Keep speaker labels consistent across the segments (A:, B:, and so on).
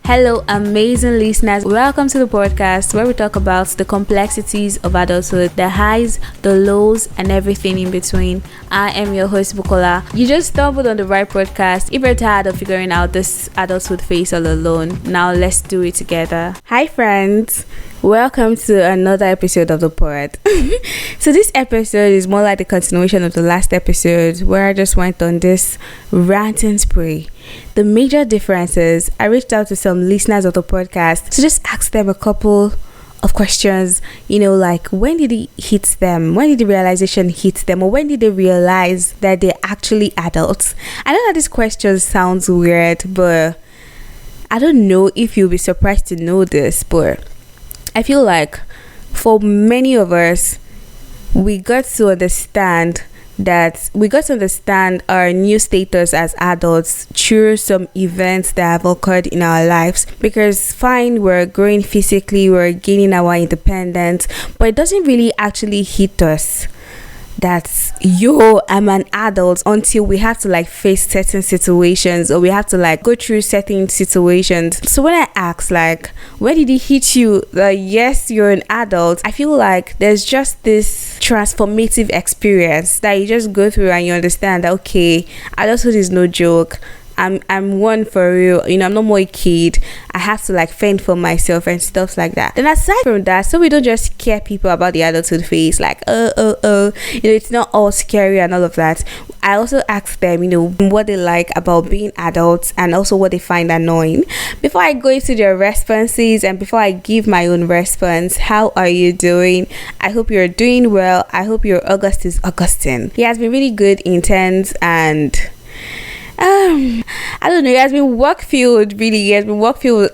A: Hello, amazing listeners. Welcome to the podcast where we talk about the complexities of adulthood, the highs, the lows, and everything in between. I am your host, Bukola. You just stumbled on the right podcast. If you're tired of figuring out this adulthood phase all alone, now let's do it together. Hi, friends. Welcome to another episode of the pod. So this episode is more like the continuation of the last episode where I just went on this ranting spree. The major differences, I reached out to some listeners of the podcast to just ask them a couple of questions, like when did it hit them? When did the realization hit them? Or when did they realize that they're actually adults? I know that this question sounds weird, but I don't know if you'll be surprised to know this, but I feel like for many of us, we got to understand our new status as adults through some events that have occurred in our lives. Because fine, we're growing physically, we're gaining our independence, but it doesn't really actually hit us that I'm an adult until we have to face certain situations, or we have to go through certain situations. So when I ask when did it hit you that yes, you're an adult, I feel like there's just this transformative experience that you just go through and you understand that okay, adulthood is no joke. I'm one for real. I'm no more a kid. I have to fend for myself and stuff like that. Then aside from that, so we don't just scare people about the adulthood phase, it's not all scary and all of that. I also ask them, what they like about being adults and also what they find annoying. Before I go into their responses and before I give my own response, how are you doing? I hope you're doing well. I hope your August is Augustin. It has been really good, intense, and I don't know, it has been work filled.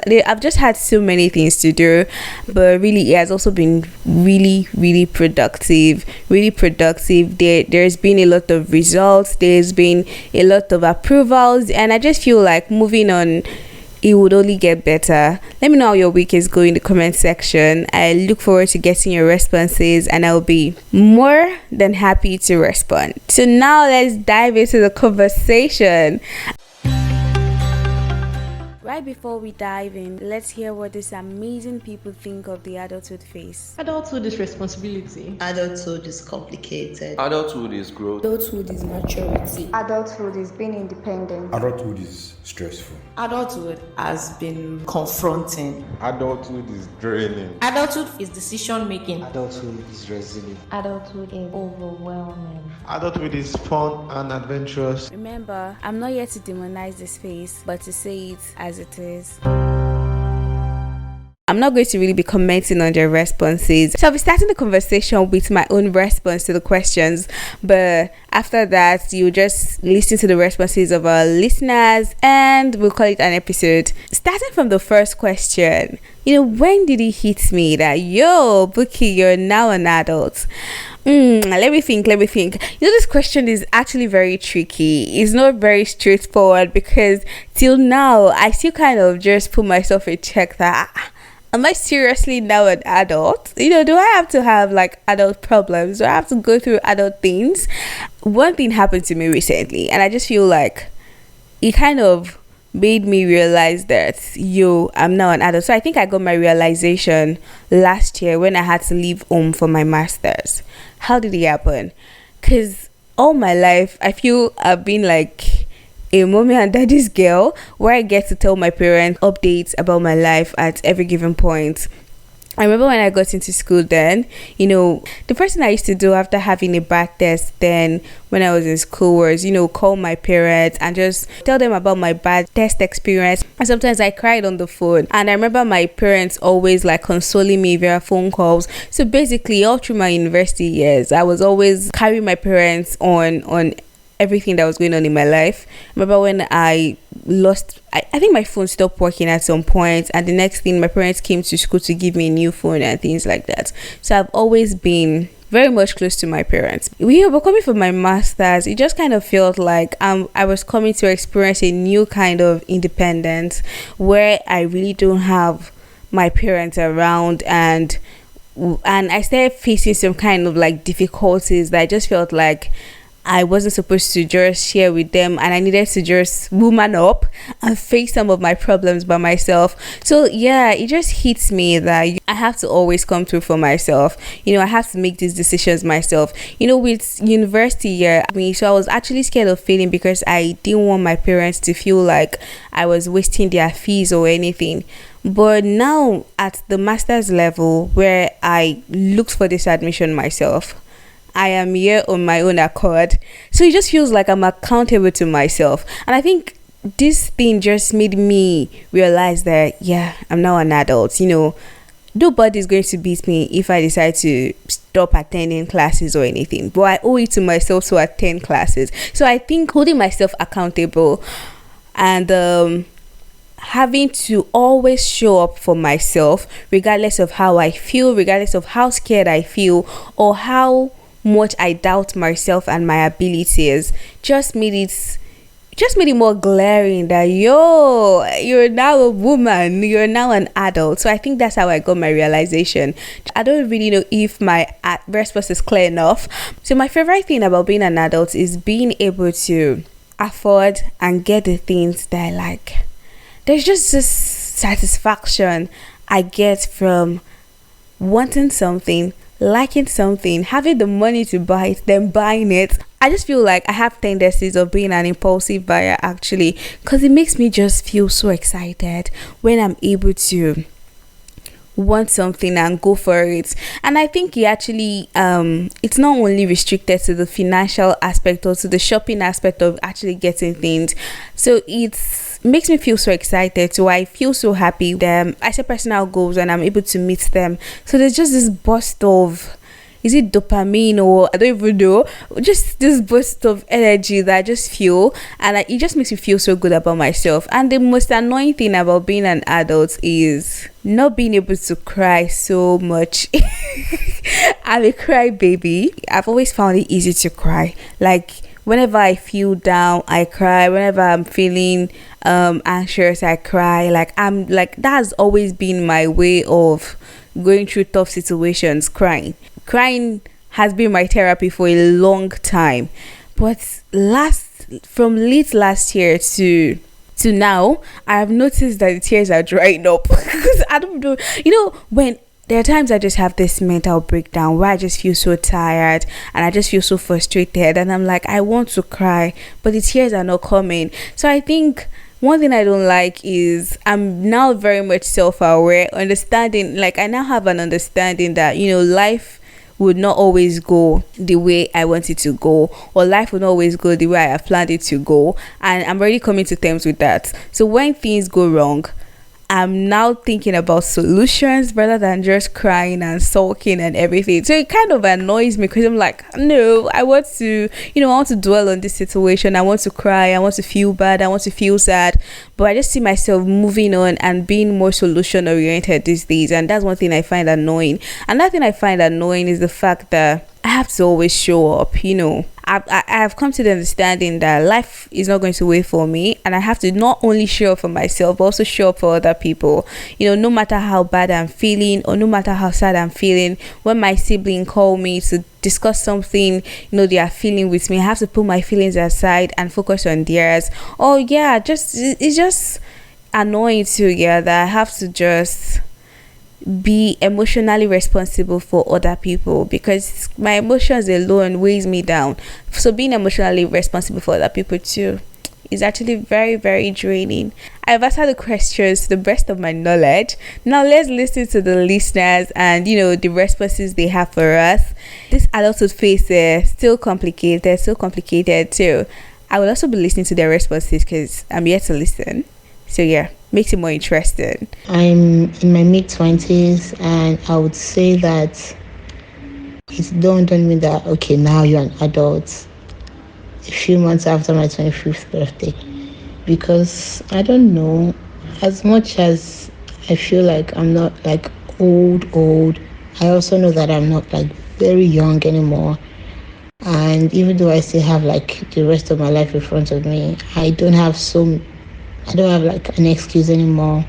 A: I've just had so many things to do, but really it has also been really productive. There's been a lot of results, there's been a lot of approvals, and I just feel like moving on, it would only get better. Let me know how your week is going in the comment section. I look forward to getting your responses and I'll be more than happy to respond. So now let's dive into the conversation. Right before we dive in, let's hear what these amazing people think of the adulthood phase.
B: Adulthood is responsibility.
C: Adulthood is complicated.
D: Adulthood is growth.
E: Adulthood is maturity.
F: Adulthood is being independent.
G: Adulthood is stressful.
E: Adulthood has been confronting.
H: Adulthood is draining.
E: Adulthood is decision making.
H: Adulthood is resilient.
F: Adulthood is overwhelming.
H: Adulthood is fun and adventurous.
A: Remember, I'm not here to demonize this phase, but to say it as it is. I'm not going to really be commenting on their responses. So I'll be starting the conversation with my own response to the questions. But after that, you just listen to the responses of our listeners and we'll call it an episode. Starting from the first question, when did it hit me that, yo, Buki, you're now an adult? Let me think. This question is actually very tricky. It's not very straightforward because till now, I still kind of just put myself in check that, am I seriously now an adult? Do I have to have adult problems? Do I have to go through adult things? One thing happened to me recently and I just feel like it kind of made me realize that I'm now an adult. So I think I got my realization last year when I had to leave home for my master's. How did it happen? Because all my life I feel I've been a mommy and daddy's girl where I get to tell my parents updates about my life at every given point. I remember when I got into school then, the first thing I used to do after having a bad test then when I was in school was, call my parents and just tell them about my bad test experience. And sometimes I cried on the phone. And I remember my parents always consoling me via phone calls. So basically all through my university years, I was always carrying my parents on everything that was going on in my life. I remember when I think my phone stopped working at some point, and the next thing my parents came to school to give me a new phone and things like that. So I've always been very much close to my parents. We were coming for my master's. It just kind of felt like I was coming to experience a new kind of independence where I really don't have my parents around, and I started facing some kind of difficulties that I just felt like I wasn't supposed to just share with them, and I needed to just woman up and face some of my problems by myself. So yeah, it just hits me that I have to always come through for myself. I have to make these decisions myself. With university year, so I was actually scared of failing because I didn't want my parents to feel like I was wasting their fees or anything. But now at the master's level, where I looked for this admission myself, I am here on my own accord. So it just feels like I'm accountable to myself. And I think this thing just made me realize that, yeah, I'm now an adult. Nobody's going to beat me if I decide to stop attending classes or anything. But I owe it to myself to attend classes. So I think holding myself accountable and having to always show up for myself, regardless of how I feel, regardless of how scared I feel, or how much I doubt myself and my abilities, just made it more glaring that you're now a woman, you're now an adult. So I think that's how I got my realization. I don't really know if my response is clear enough. So my favorite thing about being an adult is being able to afford and get the things that I like. There's just this satisfaction I get from wanting something, liking something, having the money to buy it, then buying it. I just feel like I have tendencies of being an impulsive buyer, actually, because it makes me just feel so excited when I'm able to want something and go for it. And I think it actually it's not only restricted to the financial aspect or to the shopping aspect of actually getting things. So it's makes me feel so excited. So I feel so happy that I set personal goals and I'm able to meet them. So there's just this burst of, is it dopamine or I don't even know, just this burst of energy that I just feel, and it just makes me feel so good about myself. And the most annoying thing about being an adult is not being able to cry so much. I'm a cry baby. I've always found it easy to cry. Like whenever I feel down, I cry. Whenever I'm feeling anxious, I cry. That's always been my way of going through tough situations. Crying has been my therapy for a long time. But from late last year to now, I have noticed that the tears are drying up. Because I don't know, when there are times I just have this mental breakdown where I just feel so tired and I just feel so frustrated, and I'm like, I want to cry, but the tears are not coming. So I think one thing I don't like is I'm now very much self-aware, understanding, like I now have an understanding that, life would not always go the way I want it to go, or life would not always go the way I have planned it to go, and I'm already coming to terms with that. So when things go wrong, I'm now thinking about solutions rather than just crying and sulking and everything. So it kind of annoys me because I'm like, no, I want to dwell on this situation. I want to cry. I want to feel bad. I want to feel sad. But I just see myself moving on and being more solution oriented these days. And that's one thing I find annoying. Another thing I find annoying is the fact that I have to always show up, I've come to the understanding that life is not going to wait for me, and I have to not only show up for myself but also show up for other people. No matter how bad I'm feeling or no matter how sad I'm feeling, when my sibling call me to discuss something they are feeling with me, I have to put my feelings aside and focus on theirs. Oh yeah, it's just annoying too, that I have to just be emotionally responsible for other people because my emotions alone weighs me down. So being emotionally responsible for other people too is actually very, very draining. I've answered the questions to the best of my knowledge. Now let's listen to the listeners and the responses they have for us. This adulthood phase is still complicated too. I will also be listening to their responses because I'm here to listen. So yeah, makes it more interesting.
C: I'm in my mid-20s, and I would say that it dawned on me that, okay, now you're an adult a few months after my 25th birthday. Because, I don't know, as much as I feel like I'm not like old, I also know that I'm not like very young anymore. And even though I still have like the rest of my life in front of me, I don't have like an excuse anymore.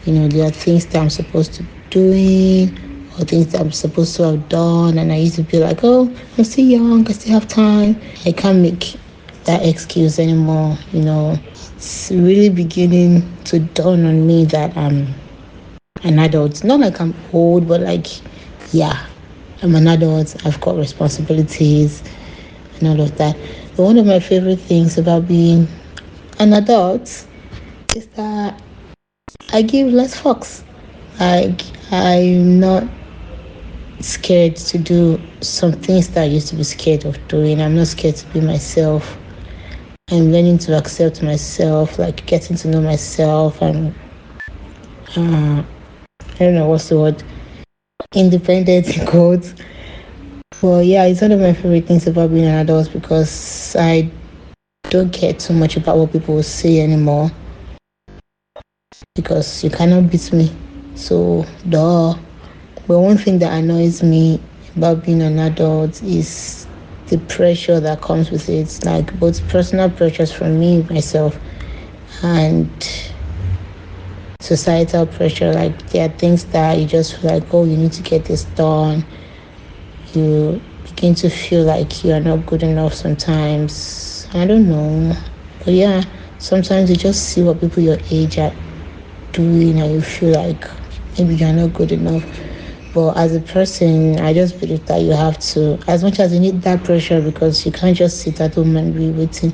C: There are things that I'm supposed to be doing, or things that I'm supposed to have done. And I used to be like, oh, I'm still young, I still have time. I can't make that excuse anymore. It's really beginning to dawn on me that I'm an adult. Not like I'm old, but like, yeah, I'm an adult. I've got responsibilities and all of that. But one of my favorite things about being an adult is that I give less fucks. Like, I'm not scared to do some things that I used to be scared of doing. I'm not scared to be myself. I'm learning to accept myself, like getting to know myself, and I don't know what's the word, independent in quotes. Well, yeah, it's one of my favorite things about being an adult because I don't care too much about what people will say anymore because you cannot beat me. So, duh. But one thing that annoys me about being an adult is the pressure that comes with it, like both personal pressures from me, myself, and societal pressure. Like there are things that you just feel like, oh, you need to get this done. You begin to feel like you are not good enough sometimes. I don't know. But yeah, sometimes you just see what people your age are doing and you feel like maybe you're not good enough. But as a person, I just believe that you have to, as much as you need that pressure, because you can't just sit at home and be waiting.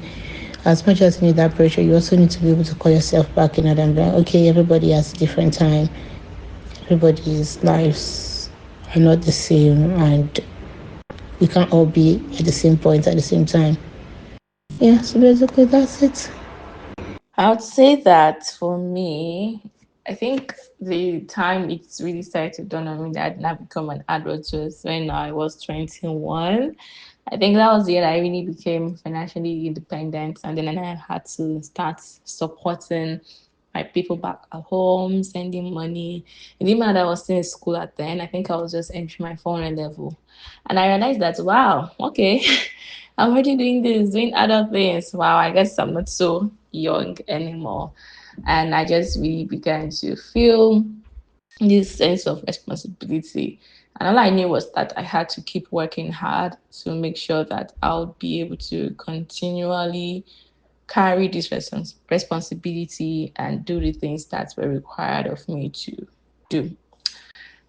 C: As much as you need that pressure, you also need to be able to call yourself back in and be like, okay, everybody has a different time. Everybody's lives are not the same, and we can't all be at the same point at the same time. Yeah, so basically that's it.
E: I would say that for me, I think the time it's really started to dawn on me that I did not become an adult was when I was 21. I think that was the year that I really became financially independent, and then I had to start supporting my people back at home, sending money. It didn't matter that I was still in school at then. I think I was just entering my 400 level. And I realized that, wow, okay, I'm already doing this, doing other things. Wow, I guess I'm not so young anymore. And I just really began to feel this sense of responsibility. And all I knew was that I had to keep working hard to make sure that I'll be able to continually carry this responsibility and do the things that were required of me to do.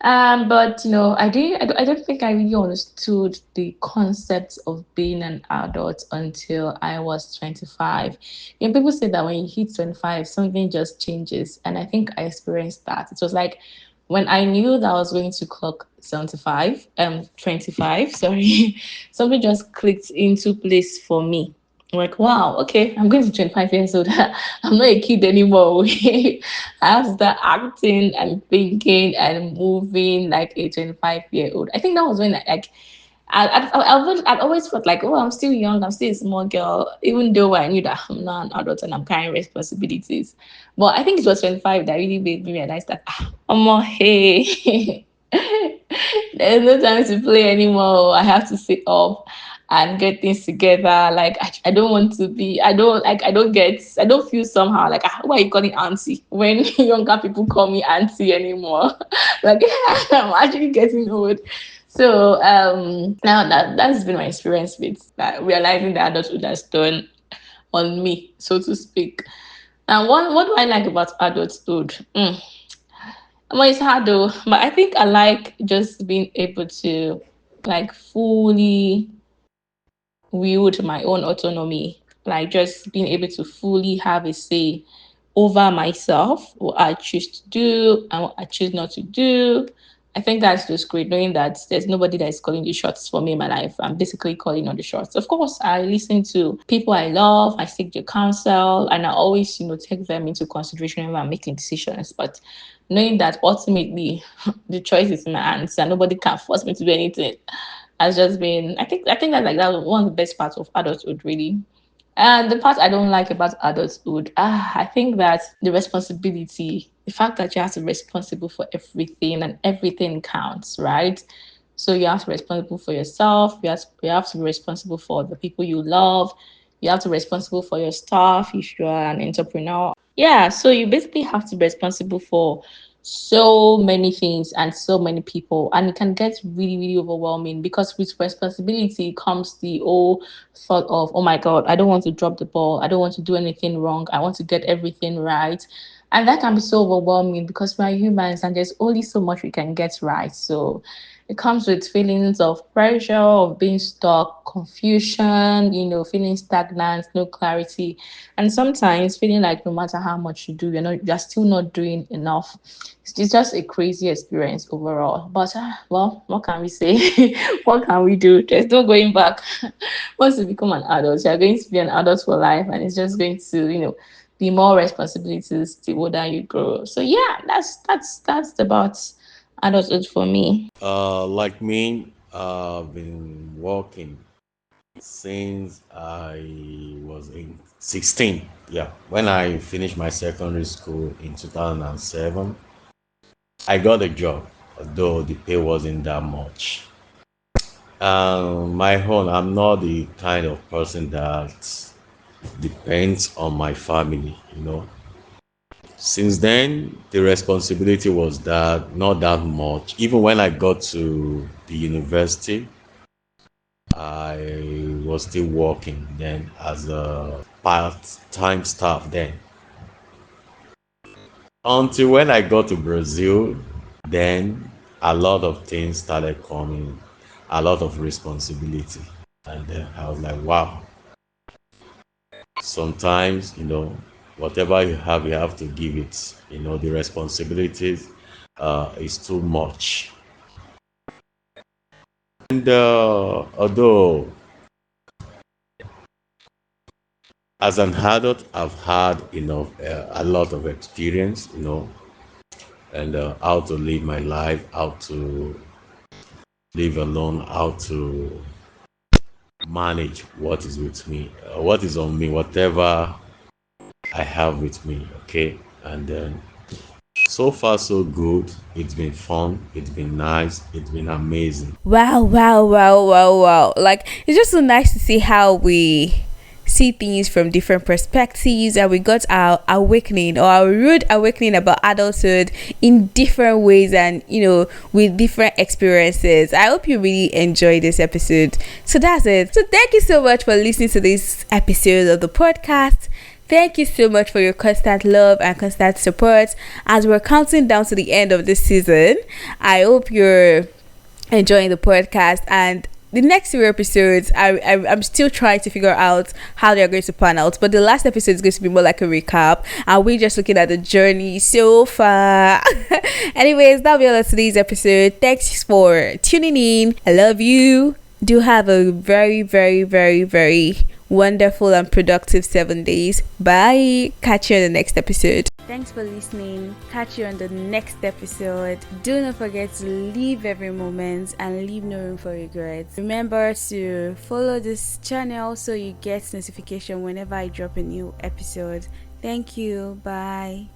E: But I don't think I really understood the concept of being an adult until I was 25. People say that when you hit 25, something just changes. And I think I experienced that. It was like when I knew that I was going to clock 25, sorry, something just clicked into place for me. Like, wow, okay, I'm going to 25 years old. I'm not a kid anymore. I have to start acting and thinking and moving like a 25-year-old. I think that was when I've always felt like, oh, I'm still young, I'm still a small girl, even though I knew that I'm not an adult and I'm carrying responsibilities. But I think it was 25 that really made me realize that, hey, there's no time to play anymore. I have to sit up and get things together. Like I don't want to be. I don't feel somehow like why are you calling auntie when younger people call me auntie anymore? Like I'm actually getting old. So now that's been my experience with realizing that adulthood has done on me, so to speak. And what do I like about adulthood? Well, it's hard though, but I think I like just being able to like fully wield my own autonomy, like just being able to fully have a say over myself, what I choose to do and what I choose not to do. I think that's just great, knowing that there's nobody that is calling the shots for me in my life. I'm basically calling on the shots. Of course, I listen to people I love, I seek their counsel, and I always, take them into consideration when I'm making decisions. But knowing that ultimately the choice is in my hands and nobody can force me to do anything has just been I think that was one of the best parts of adulthood really. And the part I don't like about adulthood, I think that the responsibility, the fact that you have to be responsible for everything and everything counts, right? So you have to be responsible for yourself, you have to be responsible for the people you love, you have to be responsible for your staff if you are an entrepreneur. Yeah, so you basically have to be responsible for so many things and so many people, and it can get really really overwhelming, because with responsibility comes the whole thought of, oh my god, I don't want to drop the ball, I don't want to do anything wrong, I want to get everything right. And that can be so overwhelming because we're humans and there's only so much we can get right. So it comes with feelings of pressure, of being stuck, confusion, feeling stagnant, no clarity, and sometimes feeling like no matter how much you do, you're still not doing enough. It's just a crazy experience overall. But well, what can we say? What can we do? There's no going back. Once you become an adult, you're going to be an adult for life, and it's just going to, be more responsibilities the older you grow. So yeah, that's about adulthood for me.
D: Like me, I've been working since I was in 16. Yeah, when I finished my secondary school in 2007, I got a job, though the pay wasn't that much. My own, I'm not the kind of person that depends on my family. Since then, the responsibility was that not that much. Even when I got to the university, I was still working then as a part-time staff then. Until when I got to Brazil, then a lot of things started coming, a lot of responsibility. And then I was like, wow, sometimes, whatever you have to give it. The responsibilities is too much. And although as an adult, I've had a lot of experience, and how to live my life, how to live alone, how to manage what is with me, what is on me, whatever I have with me. Okay, and then so far so good. It's been fun. It's been nice. It's been amazing.
A: Wow, wow, wow, wow, wow. Like, it's just so nice to see how we see things from different perspectives, and we got our awakening or our rude awakening about adulthood in different ways, and with different experiences. I hope you really enjoyed this episode. So that's it. So thank you so much for listening to this episode of the podcast. Thank you so much for your constant love and constant support as we're counting down to the end of this season. I hope you're enjoying the podcast, and the next few episodes I'm still trying to figure out how they're going to pan out, but the last episode is going to be more like a recap, and we're just looking at the journey so far. Anyways, that'll be all of today's episode. Thanks for tuning in. I love you. Do have a very very very very wonderful and productive 7 days. Bye. Catch you in the next episode. Thanks for listening. Catch you on the next episode. Do not forget to live every moment and leave no room for regrets. Remember to follow this channel so you get notification whenever I drop a new episode. Thank you. Bye.